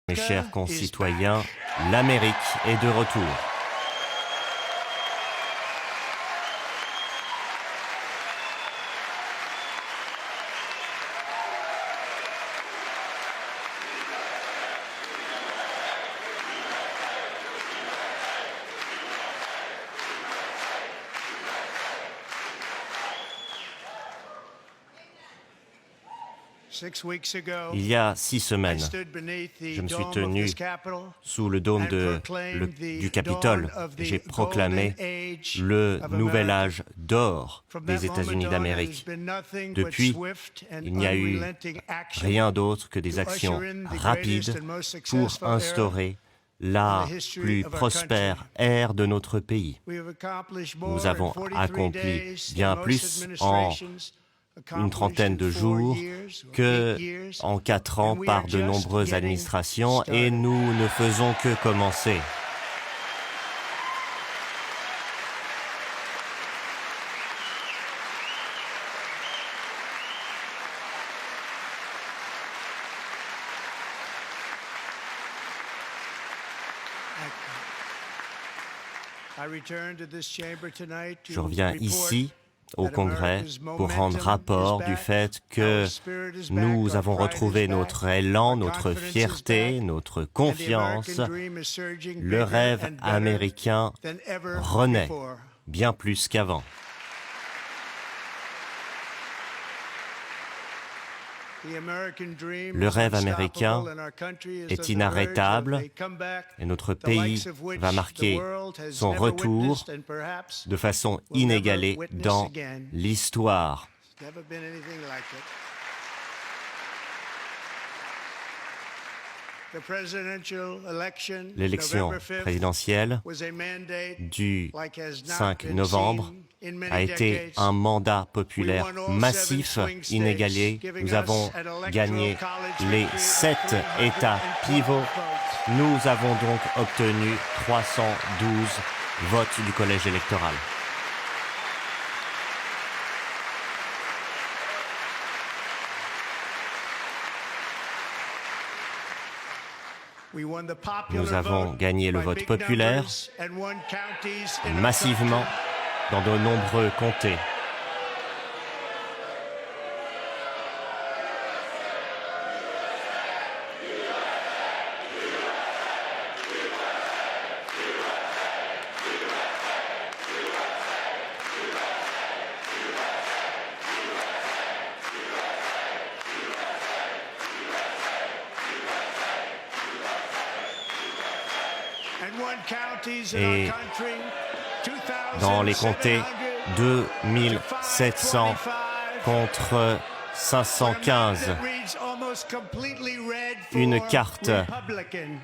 Mes chers concitoyens, l'Amérique est de retour. Il y a 6 semaines, je me suis tenu sous le dôme du Capitole. J'ai proclamé le nouvel âge d'or des États-Unis d'Amérique. Depuis, il n'y a eu rien d'autre que des actions rapides pour instaurer la plus prospère ère de notre pays. Nous avons accompli bien plus en une trentaine de jours qu'en 4 ans par de nombreuses administrations, et nous ne faisons que commencer. Je reviens ici au Congrès pour rendre rapport du fait que nous avons retrouvé notre élan, notre fierté, notre confiance. Le rêve américain renaît bien plus qu'avant. Le rêve américain est inarrêtable et notre pays va marquer son retour de façon inégalée dans l'histoire. L'élection présidentielle du 5 novembre a été un mandat populaire massif, inégalé. Nous avons gagné les 7 États pivots. Nous avons donc obtenu 312 votes du collège électoral. Nous avons gagné le vote populaire massivement dans de nombreux comtés. Et dans les comtés, 2700 contre 515. Une carte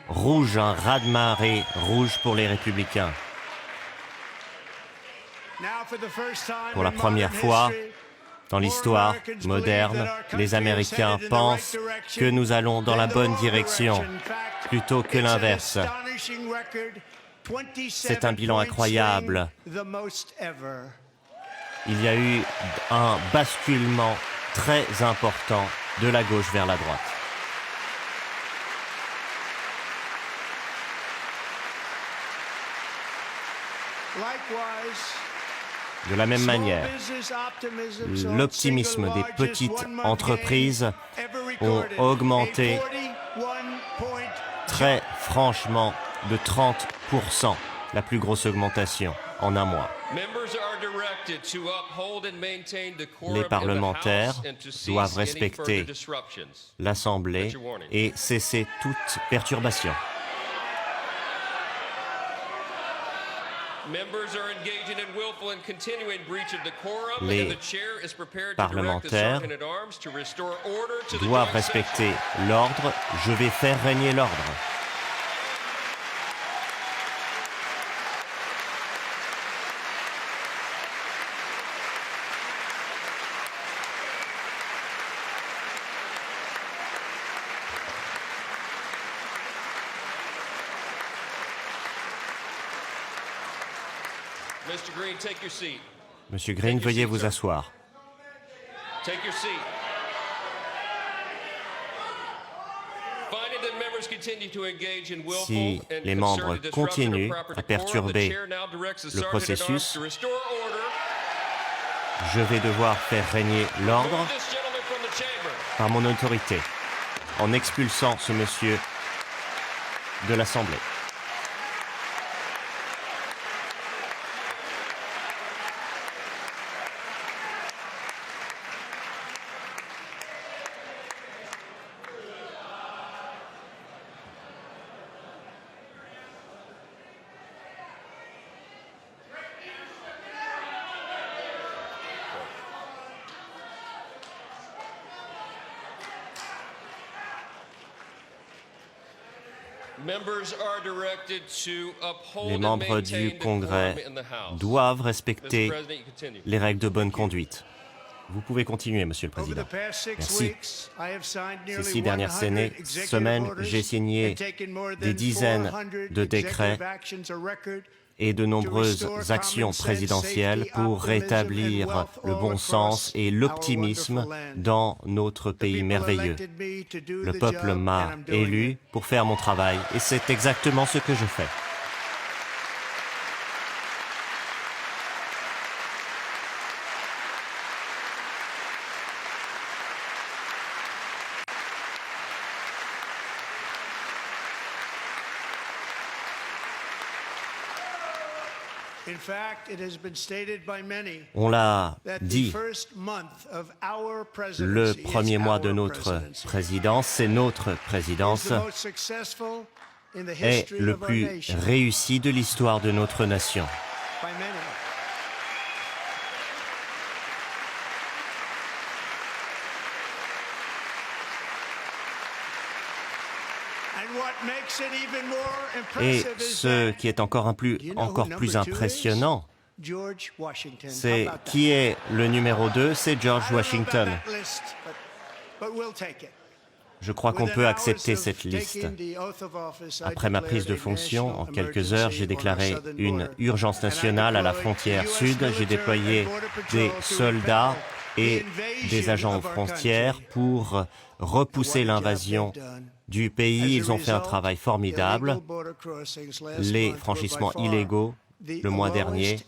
rouge, un raz-de-marée rouge pour les républicains. Pour la première fois dans l'histoire moderne, les Américains pensent que nous allons dans la bonne direction plutôt que l'inverse. C'est un bilan incroyable. Il y a eu un basculement très important de la gauche vers la droite. De la même manière, l'optimisme des petites entreprises ont augmenté très franchement de 30%, la plus grosse augmentation en un mois. Les parlementaires doivent respecter l'Assemblée et cesser toute perturbation. Les parlementaires doivent respecter l'ordre. Je vais faire régner l'ordre. Monsieur Green, veuillez vous asseoir. Si les membres continuent à perturber le processus, je vais devoir faire régner l'ordre par mon autorité, en expulsant ce monsieur de l'Assemblée. Les membres du Congrès doivent respecter les règles de bonne conduite. Vous pouvez continuer, Monsieur le Président. Merci. Ces 6 dernières semaines, j'ai signé des dizaines de décrets et de nombreuses actions présidentielles pour rétablir le bon sens et l'optimisme dans notre pays merveilleux. Le peuple m'a élu pour faire mon travail et c'est exactement ce que je fais. On l'a dit, le premier mois de notre présidence, c'est notre présidence, est le plus réussi de l'histoire de notre nation. Et ce qui est encore plus impressionnant, c'est qui est le numéro 2, c'est George Washington. Je crois qu'on peut accepter cette liste. Après ma prise de fonction, en quelques heures, j'ai déclaré une urgence nationale à la frontière sud. J'ai déployé des soldats et des agents aux frontières pour repousser l'invasion du pays. Ils ont fait un travail formidable. Les franchissements illégaux, le mois dernier,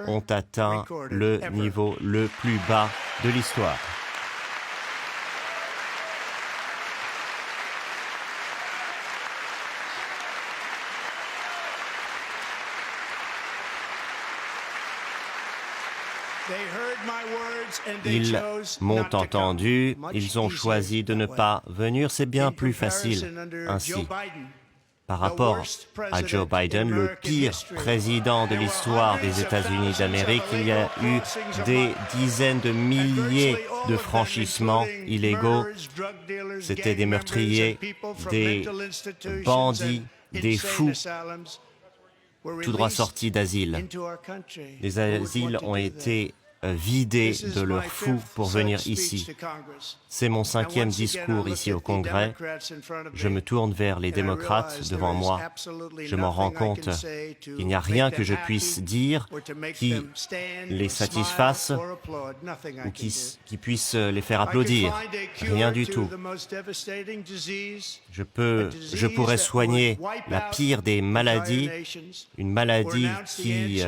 ont atteint le niveau le plus bas de l'histoire. Ils m'ont entendu, ils ont choisi de ne pas venir, c'est bien plus facile ainsi. Par rapport à Joe Biden, le pire président de l'histoire des États-Unis d'Amérique, il y a eu des dizaines de milliers de franchissements illégaux. C'était des meurtriers, des bandits, des fous, tout droit sortis d'asile. Les asiles ont été vidés de leurs fous pour venir ici. C'est mon 5e discours ici au Congrès. Je me tourne vers les démocrates devant moi. Je m'en rends compte qu'il n'y a rien que je puisse dire qui les satisfasse ou qui puisse les faire applaudir. Rien du tout. Je pourrais soigner la pire des maladies, une maladie qui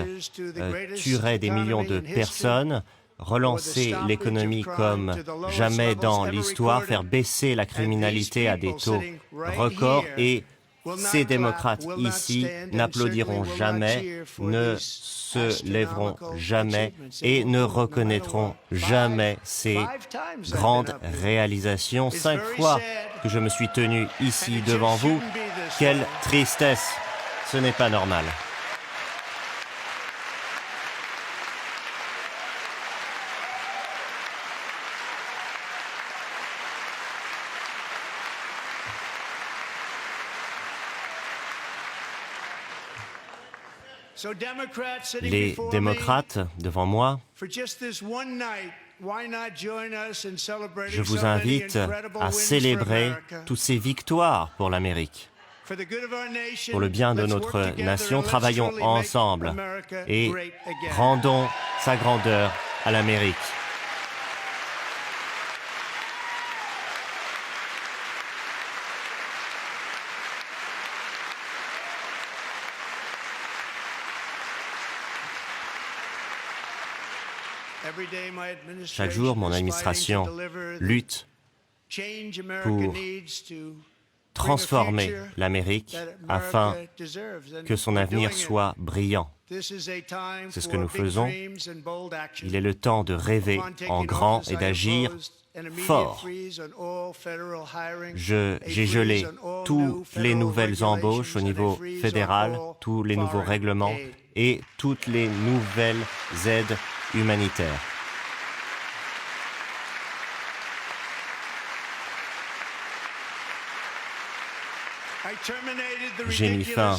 tuerait des millions de personnes, relancer l'économie comme jamais dans l'histoire, faire baisser la criminalité à des taux records et ces démocrates ici n'applaudiront jamais, ne se lèveront jamais et ne reconnaîtront jamais ces grandes réalisations. 5 fois que je me suis tenu ici devant vous, quelle tristesse, ce n'est pas normal. Les démocrates, devant moi, je vous invite à célébrer toutes ces victoires pour l'Amérique. Pour le bien de notre nation, travaillons ensemble et rendons sa grandeur à l'Amérique. Chaque jour, mon administration lutte pour transformer l'Amérique afin que son avenir soit brillant. C'est ce que nous faisons. Il est le temps de rêver en grand et d'agir fort. J'ai gelé toutes les nouvelles embauches au niveau fédéral, tous les nouveaux règlements et toutes les nouvelles aides humanitaires. J'ai mis fin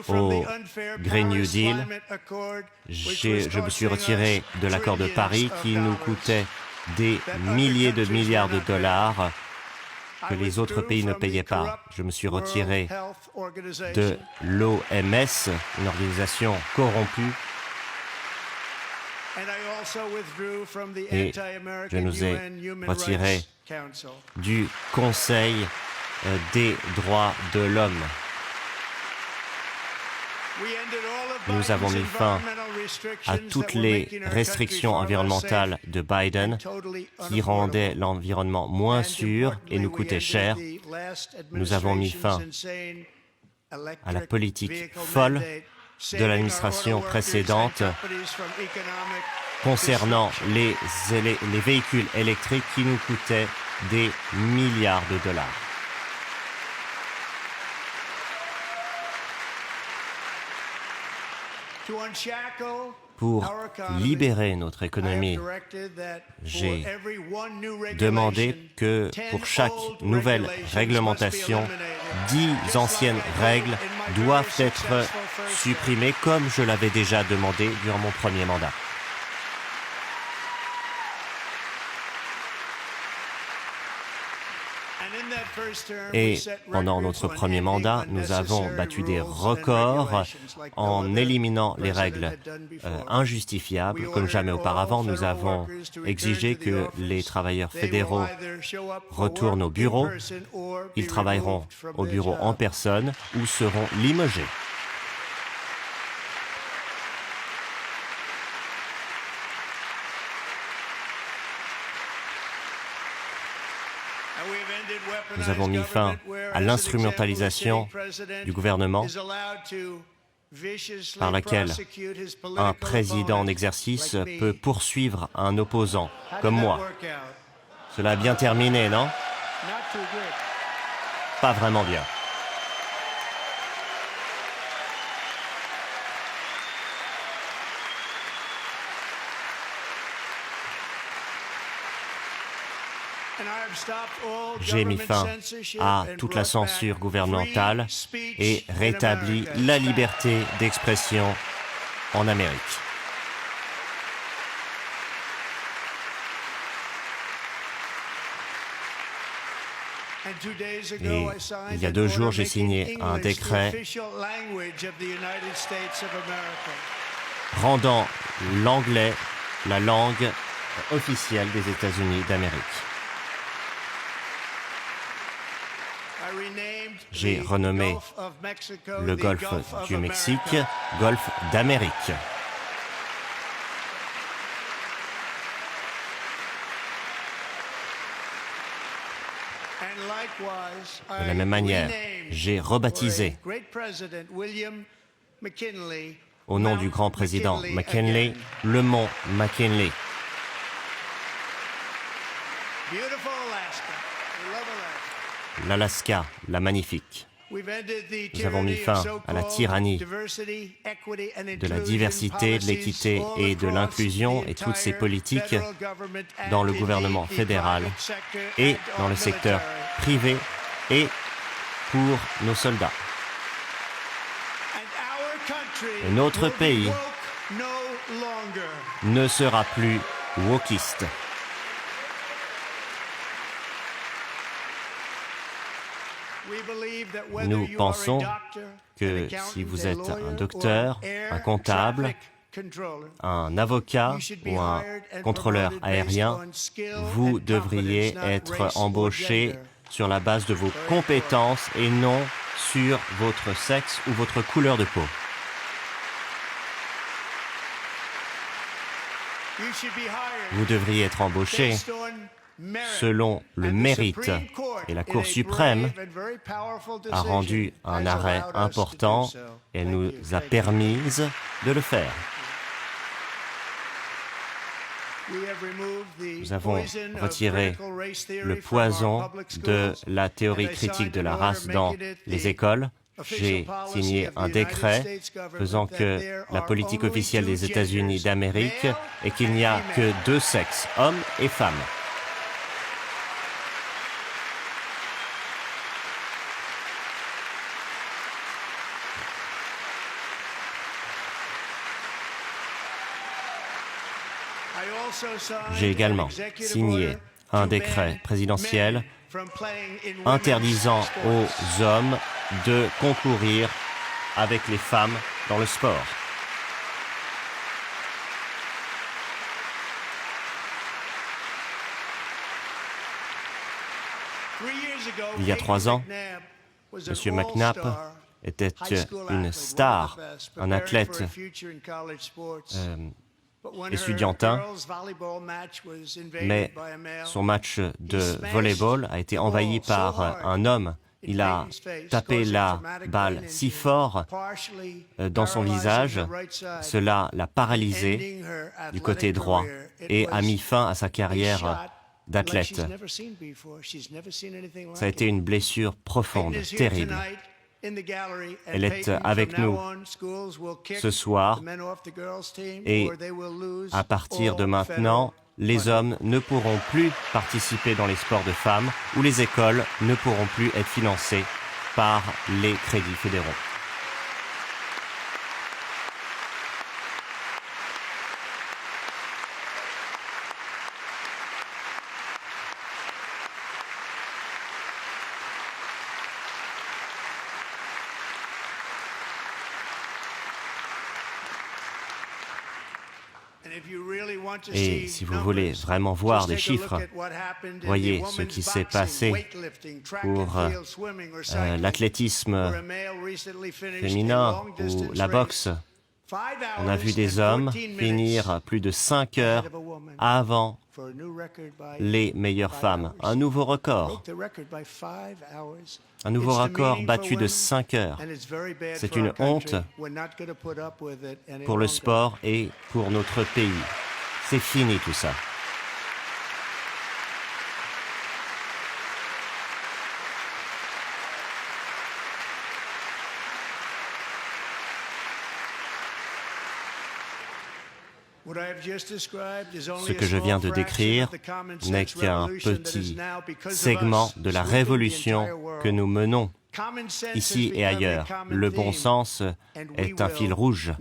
au Green New Deal. Je me suis retiré de l'accord de Paris qui nous coûtait des milliers de milliards de dollars que les autres pays ne payaient pas. Je me suis retiré de l'OMS, une organisation corrompue, et je nous ai retirés du Conseil des droits de l'homme. Nous avons mis fin à toutes les restrictions environnementales de Biden qui rendaient l'environnement moins sûr et nous coûtaient cher. Nous avons mis fin à la politique folle de l'administration précédente concernant les véhicules électriques qui nous coûtaient des milliards de dollars. Pour libérer notre économie, j'ai demandé que pour chaque nouvelle réglementation, 10 anciennes règles doivent être supprimées comme je l'avais déjà demandé durant mon premier mandat. Et pendant notre premier mandat, nous avons battu des records en éliminant les règles injustifiables. Comme jamais auparavant, nous avons exigé que les travailleurs fédéraux retournent au bureau. Ils travailleront au bureau en personne ou seront limogés. Nous avons mis fin à l'instrumentalisation du gouvernement par laquelle un président en exercice peut poursuivre un opposant, comme moi. Cela a bien terminé, non? Pas vraiment bien. J'ai mis fin à toute la censure gouvernementale et rétabli la liberté d'expression en Amérique. Et il y a 2 jours, j'ai signé un décret rendant l'anglais la langue officielle des États-Unis d'Amérique. J'ai renommé le golfe du Mexique golfe d'Amérique. De la même manière, j'ai rebaptisé au nom du grand président McKinley le mont McKinley. L'Alaska, la magnifique. Nous avons mis fin à la tyrannie de la diversité, de l'équité et de l'inclusion et toutes ces politiques dans le gouvernement fédéral et dans le secteur privé et pour nos soldats. Et notre pays ne sera plus wokiste. Nous pensons que si vous êtes un docteur, un comptable, un avocat ou un contrôleur aérien, vous devriez être embauché sur la base de vos compétences et non sur votre sexe ou votre couleur de peau. Vous devriez être embauché selon le mérite. Et la Cour suprême a rendu un arrêt important et elle nous a permis de le faire. Nous avons retiré le poison de la théorie critique de la race dans les écoles. J'ai signé un décret faisant que la politique officielle des États-Unis d'Amérique est qu'il n'y a que deux sexes, hommes et femmes. J'ai également signé un décret présidentiel interdisant aux hommes de concourir avec les femmes dans le sport. Il y a 3 ans, M. McNabb était une star, un athlète étudiantin, mais son match de volleyball a été envahi par un homme. Il a tapé la balle si fort dans son visage, cela l'a paralysé du côté droit et a mis fin à sa carrière d'athlète. Ça a été une blessure profonde, terrible. Elle est avec nous ce soir et à partir de maintenant, les hommes ne pourront plus participer dans les sports de femmes ou les écoles ne pourront plus être financées par les crédits fédéraux. Et si vous voulez vraiment voir des chiffres, voyez ce qui s'est passé pour l'athlétisme féminin ou la boxe. On a vu des hommes finir plus de 5 heures avant les meilleures femmes. Un nouveau record. Un nouveau record battu de 5 heures. C'est une honte pour le sport et pour notre pays. C'est fini tout ça. Ce que je viens de décrire n'est qu'un petit segment de la révolution que nous menons ici et ailleurs. Le bon sens est un fil rouge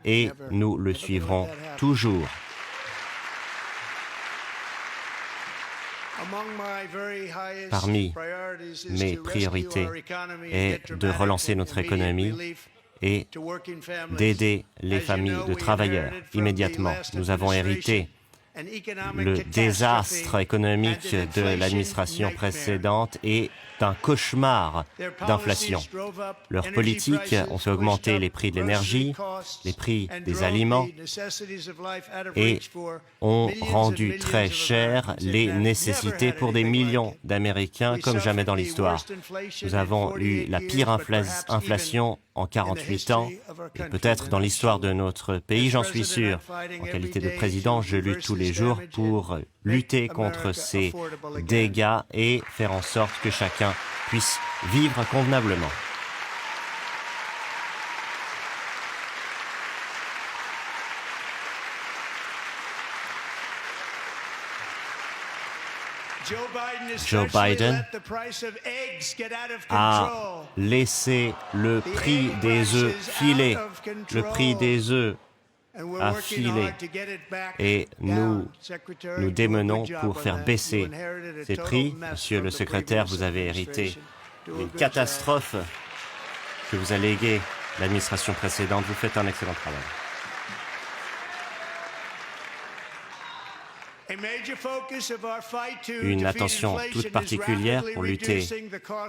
et nous le suivrons toujours. Parmi mes priorités est de relancer notre économie et d'aider les familles de travailleurs immédiatement. Nous avons hérité le désastre économique de l'administration précédente et d'un cauchemar d'inflation. Leurs politiques ont fait augmenter les prix de l'énergie, les prix des aliments et ont rendu très chères les nécessités pour des millions d'Américains comme jamais dans l'histoire. Nous avons eu la pire inflation en 48 ans, et peut-être dans l'histoire de notre pays, j'en suis sûr. En qualité de président, je lutte tous les jours pour lutter contre ces dégâts et faire en sorte que chacun puisse vivre convenablement. Joe Biden a laissé le prix des œufs filer. Le prix des œufs a filé. Et nous démenons pour faire baisser ces prix. Monsieur le secrétaire, vous avez hérité une catastrophe que vous a léguée l'administration précédente. Vous faites un excellent travail. Une attention toute particulière pour lutter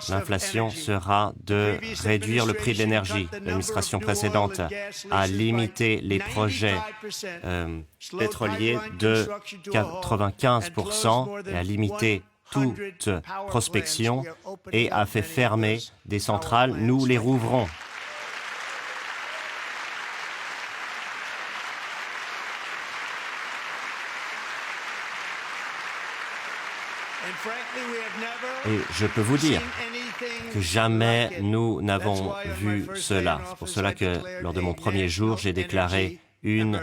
l'inflation sera de réduire le prix de l'énergie. L'administration précédente a limité les projets pétroliers de 95% et a limité toute prospection et a fait fermer des centrales. Nous les rouvrons. Et je peux vous dire que jamais nous n'avons vu cela. C'est pour cela que lors de mon premier jour, j'ai déclaré une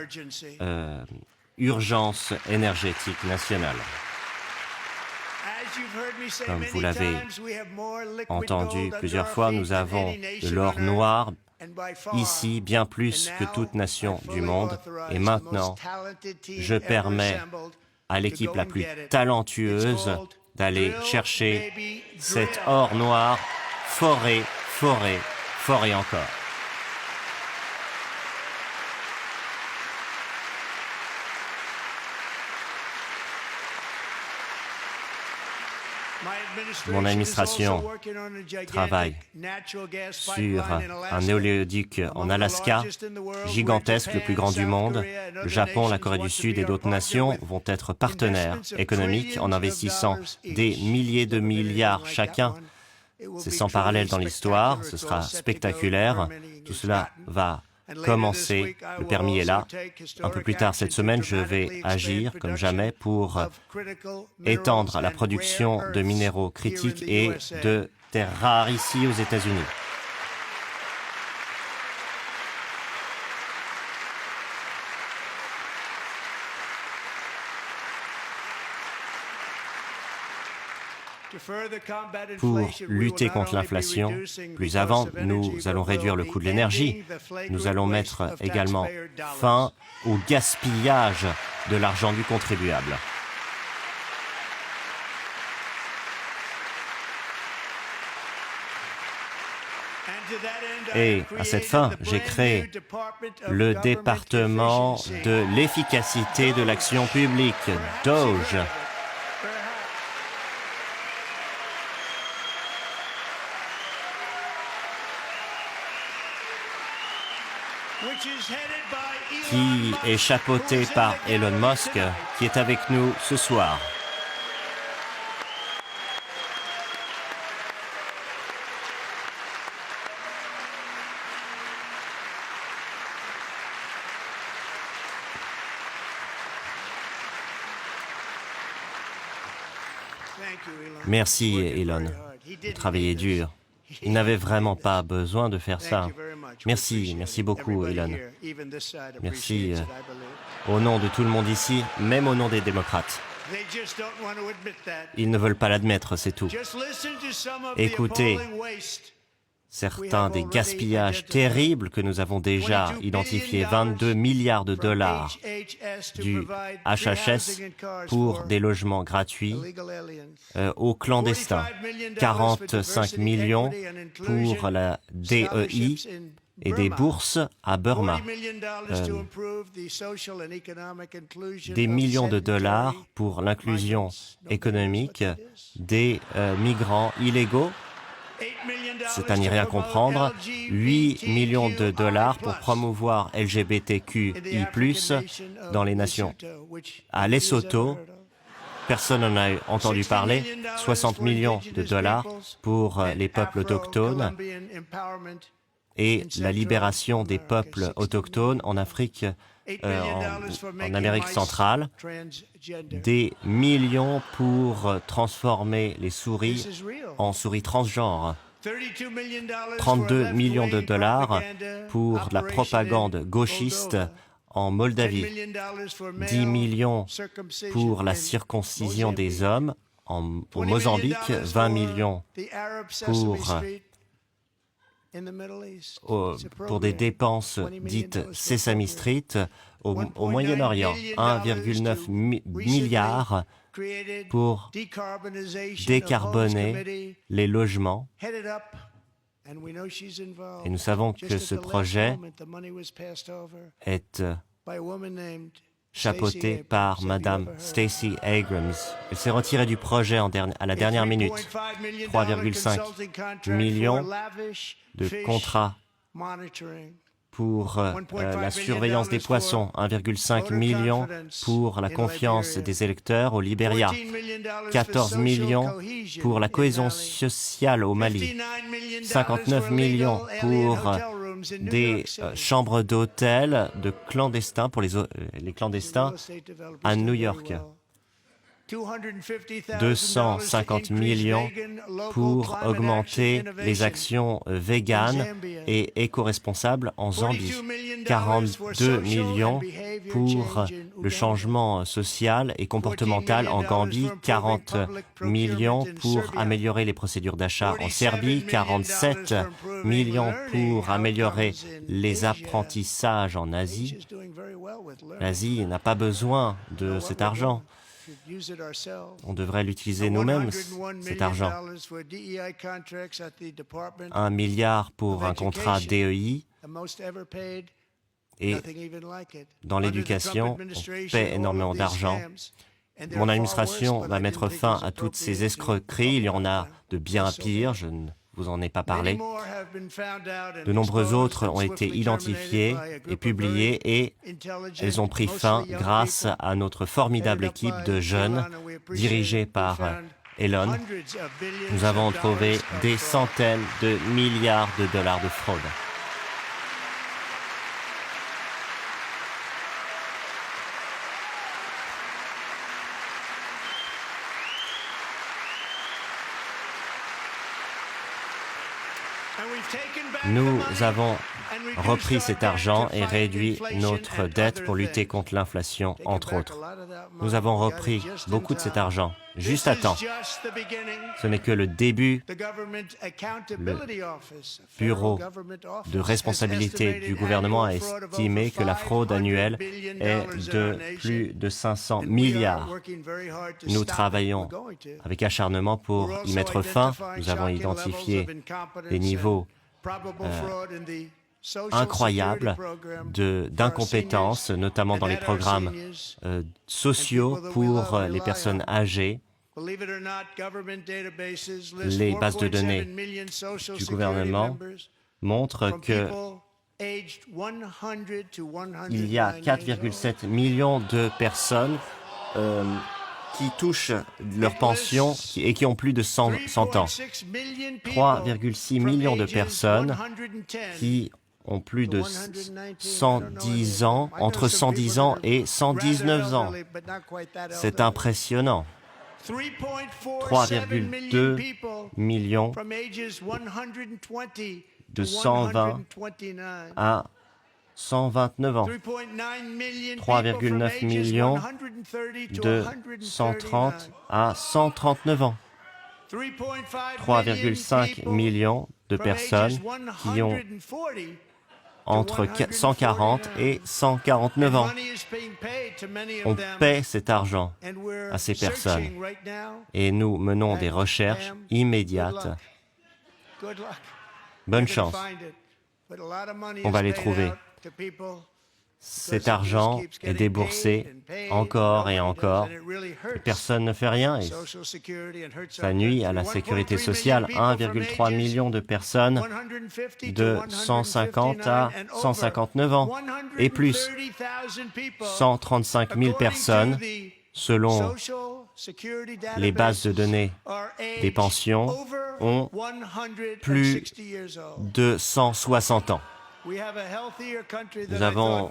urgence énergétique nationale. Comme vous l'avez entendu plusieurs fois, nous avons de l'or noir ici, bien plus que toute nation du monde. Et maintenant, je permets à l'équipe la plus talentueuse d'aller chercher cet or noir, forêt, forêt, forêt encore. Mon administration travaille sur un éoléoduc en Alaska, gigantesque, le plus grand du monde. Le Japon, la Corée du Sud et d'autres nations vont être partenaires économiques en investissant des milliers de milliards chacun. C'est sans parallèle dans l'histoire, ce sera spectaculaire. Tout cela va commencer, le permis est là. Un peu plus tard cette semaine, je vais agir comme jamais pour étendre la production de minéraux critiques et de terres rares ici aux États-Unis. Pour lutter contre l'inflation, plus avant, nous allons réduire le coût de l'énergie. Nous allons mettre également fin au gaspillage de l'argent du contribuable. Et à cette fin, j'ai créé le département de l'efficacité de l'action publique, DOGE. Qui est chapeauté par Elon Musk, qui est avec nous ce soir. Merci, Elon. Vous travaillez dur. Il n'avait vraiment pas besoin de faire ça. Merci, merci beaucoup, Elon. Merci au nom de tout le monde ici, même au nom des démocrates. Ils ne veulent pas l'admettre, c'est tout. Écoutez certains des gaspillages terribles que nous avons déjà identifiés, 22 milliards de dollars du HHS pour des logements gratuits aux clandestins, 45 millions pour la DEI et des bourses à Burma, des millions de dollars pour l'inclusion économique des migrants illégaux. C'est à n'y rien comprendre. 8 millions de dollars pour promouvoir LGBTQI+, dans les nations. À Lesotho, personne n'en a entendu parler. 60 millions de dollars pour les peuples autochtones et la libération des peuples autochtones en Afrique, en Amérique centrale. Des millions pour transformer les souris en souris transgenres. 32 millions de dollars pour la propagande gauchiste en Moldavie. 10 millions pour la circoncision des hommes au Mozambique. 20 millions pour des dépenses dites Sesame Street au Moyen-Orient. 1,9 milliard pour décarboner les logements. Et nous savons que ce projet est chapeauté par Madame Stacey Abrams. Elle s'est retirée du projet à la dernière minute. 3,5 millions de contrats pour la surveillance des poissons, 1,5 million pour la confiance des électeurs au Libéria, 14 millions pour la cohésion sociale au Mali, 59 millions pour des chambres d'hôtel de clandestins pour les clandestins à New York. 250 millions pour augmenter les actions véganes et éco-responsables en Zambie. 42 millions pour le changement social et comportemental en Gambie. 40 millions pour améliorer les procédures d'achat en Serbie. 47 millions pour améliorer les apprentissages en Asie. L'Asie n'a pas besoin de cet argent. On devrait l'utiliser nous-mêmes, cet argent. 1 milliard pour un contrat DEI. Et dans l'éducation, on paie énormément d'argent. Mon administration va mettre fin à toutes ces escroqueries. Il y en a de bien pires, je ne vous en ai pas parlé. De nombreux autres ont été identifiés et publiés et elles ont pris fin grâce à notre formidable équipe de jeunes dirigée par Elon. Nous avons trouvé des centaines de milliards de dollars de fraude. Nous avons repris cet argent et réduit notre dette pour lutter contre l'inflation, entre autres. Nous avons repris beaucoup de cet argent, juste à temps. Ce n'est que le début. Le Bureau de responsabilité du gouvernement a estimé que la fraude annuelle est de plus de 500 milliards. Nous travaillons avec acharnement pour y mettre fin. Nous avons identifié des niveaux incroyable d'incompétence, notamment dans les programmes sociaux pour les personnes âgées. Les bases de données du gouvernement montrent qu'il y a 4,7 millions de personnes qui touchent leur pension et qui ont plus de 100 ans. 3,6 millions de personnes qui ont plus de 110 ans, entre 110 ans et 119 ans. C'est impressionnant. 3,2 millions de 120 à 129 ans. 3,9 millions de 130 à 139 ans. 3,5 millions de personnes qui ont entre 140 et 149 ans. On paie cet argent à ces personnes et nous menons des recherches immédiates. Bonne chance. On va les trouver. Cet argent est déboursé encore et encore. Et personne ne fait rien et ça nuit à la sécurité sociale. 1,3 million de personnes de 150 à 159 ans et plus. 135 000 personnes selon les bases de données des pensions ont plus de 160 ans. Nous avons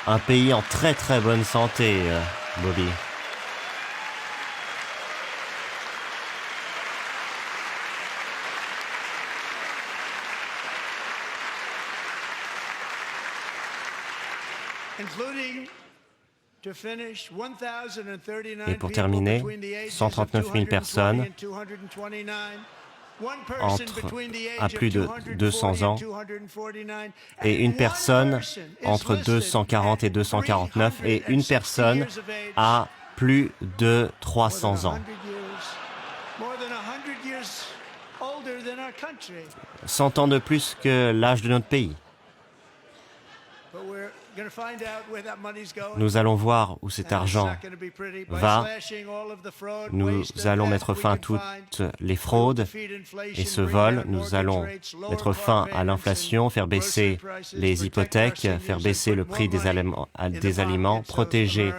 un pays en très très bonne santé, Bobby. Et pour terminer, 139 000 personnes à plus de 200 ans et une personne entre 240 et 249 et une personne à plus de 300 ans. 100 ans de plus que l'âge de notre pays. Nous allons voir où cet argent va. Nous allons mettre fin à toutes les fraudes et ce vol. Nous allons mettre fin à l'inflation, faire baisser les hypothèques, faire baisser le prix des aliments, protéger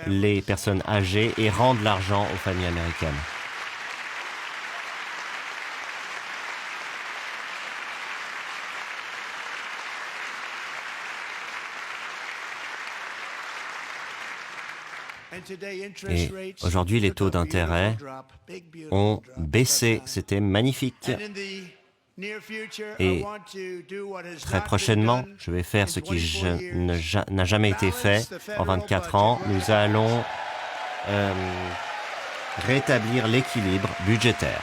les personnes âgées et rendre l'argent aux familles américaines. Et aujourd'hui, les taux d'intérêt ont baissé. C'était magnifique. Et très prochainement, je vais faire ce qui n'a jamais été fait en 24 ans. Nous allons rétablir l'équilibre budgétaire.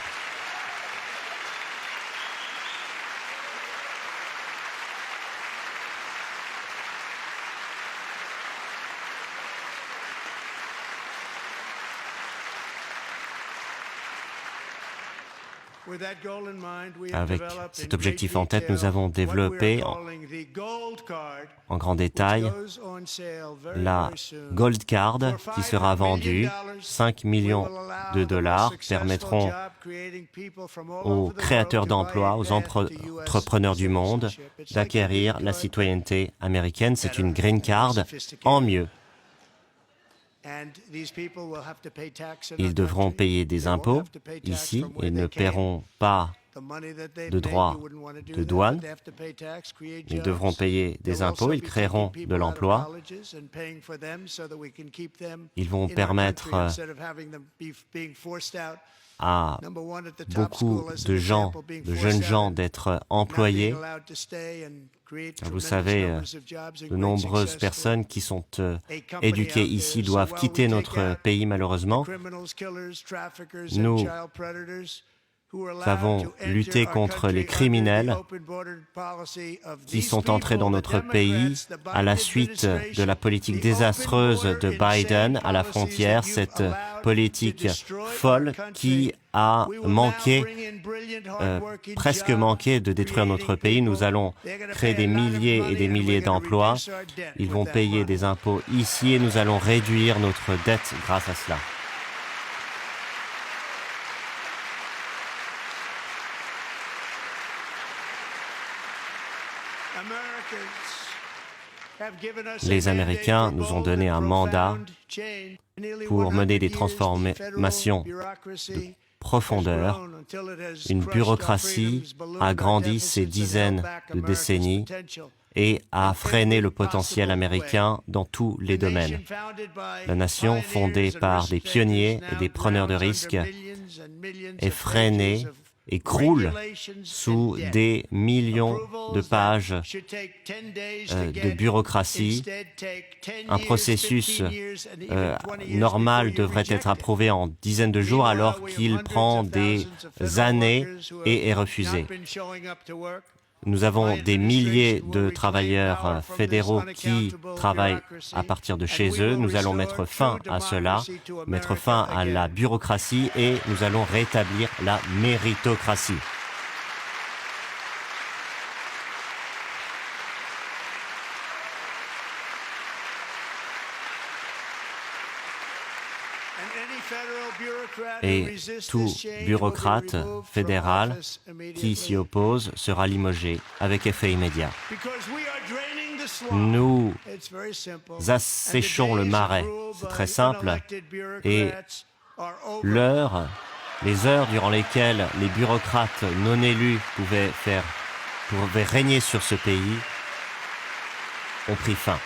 Avec cet objectif en tête, nous avons développé en grand détail la Gold Card qui sera vendue. 5 millions de dollars permettront aux créateurs d'emplois, aux entrepreneurs du monde d'acquérir la citoyenneté américaine. C'est une Green Card en mieux. Ils devront payer des impôts ici et ne paieront pas de droits de douane. Ils devront payer des impôts, ils créeront de l'emploi. Ils vont permettre à beaucoup de gens, de jeunes gens, d'être employés. Vous savez, de nombreuses personnes qui sont éduquées ici doivent quitter notre pays malheureusement. Nous avons lutté contre les criminels qui sont entrés dans notre pays à la suite de la politique désastreuse de Biden à la frontière, cette politique folle qui a presque manqué de détruire notre pays. Nous allons créer des milliers et des milliers d'emplois. Ils vont payer des impôts ici et nous allons réduire notre dette grâce à cela. Les Américains nous ont donné un mandat pour mener des transformations de profondeur. Une bureaucratie a grandi ces dizaines de décennies et a freiné le potentiel américain dans tous les domaines. La nation, fondée par des pionniers et des preneurs de risques, est freinée et croule sous des millions de pages de bureaucratie. Un processus normal devrait être approuvé en dizaines de jours alors qu'il prend des années et est refusé. Nous avons des milliers de travailleurs fédéraux qui travaillent à partir de chez eux. Nous allons mettre fin à cela, mettre fin à la bureaucratie et nous allons rétablir la méritocratie. Et tout bureaucrate fédéral qui s'y oppose sera limogé avec effet immédiat. Nous asséchons le marais, c'est très simple, et les heures durant lesquelles les bureaucrates non élus pouvaient régner sur ce pays ont pris fin.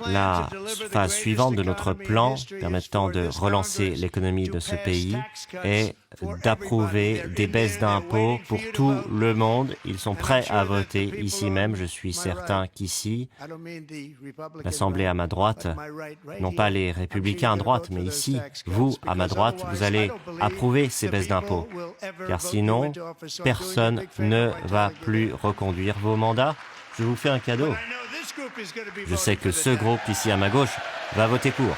La phase suivante de notre plan permettant de relancer l'économie de ce pays est d'approuver des baisses d'impôts pour tout le monde. Ils sont prêts à voter ici même. Je suis certain qu'ici, l'Assemblée à ma droite, non pas les républicains à droite, mais ici, vous, à ma droite, vous allez approuver ces baisses d'impôts. Car sinon, personne ne va plus reconduire vos mandats. Je vous fais un cadeau. Je sais que ce groupe ici à ma gauche va voter pour.